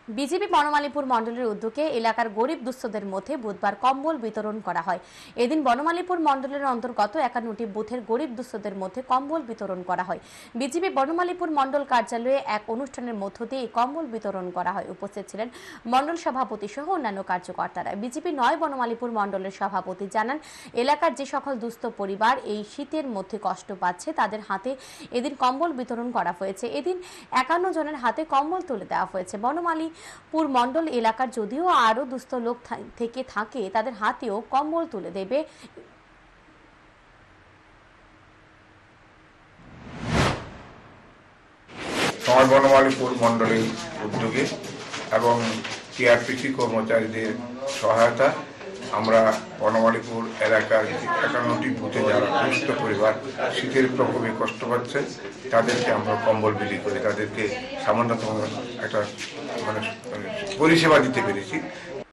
BJP Banamalipur মণ্ডলের উদ্যোগে এলাকার গরিব দুস্থদের মধ্যে বুধবার কম্বল বিতরণ করা হয়। এদিন বনমালীপুর মণ্ডলের অন্তর্গত 51টি বুথের গরিব দুস্থদের মধ্যে কম্বল বিতরণ করা হয়। বিজেপি বনমালীপুর মণ্ডল কার্যালয়ে এক অনুষ্ঠানের মধ্য দিয়ে কম্বল বিতরণ করা হয়। উপস্থিত ছিলেন মণ্ডল সভাপতি সহ অন্যান্য কার্যকর্তারা। বিজেপি 9 বনমালীপুর মণ্ডলের সভাপতি জানান, এলাকার যে সকল দুস্থ পরিবার এই শীতের মধ্যে কষ্ট পাচ্ছে তাদের হাতে এদিন কম্বল বিতরণ করা হয়েছে। এদিন 51 জনের হাতে কম্বল তুলে দেওয়া হয়েছে। বনমালীপুর মণ্ডল এলাকার যদিও আরো দুস্থ লোক থেকে থাকে তাদের হাতেও কম্বল তুলে দেবে। বনমালীপুর মণ্ডলের উদ্যোগে এবং টিআরপিসি কর্মচারীদের সহায়তা আমরা বনমালীপুর এলাকার 51টি বুথে যারা দুস্থ পরিবার শীতের প্রকোপে কষ্ট পাচ্ছে তাদেরকে আমরা কম্বল বিলি করে তাদেরকে সামান্যতম একটা পরিষেবা দিতে পেরেছি।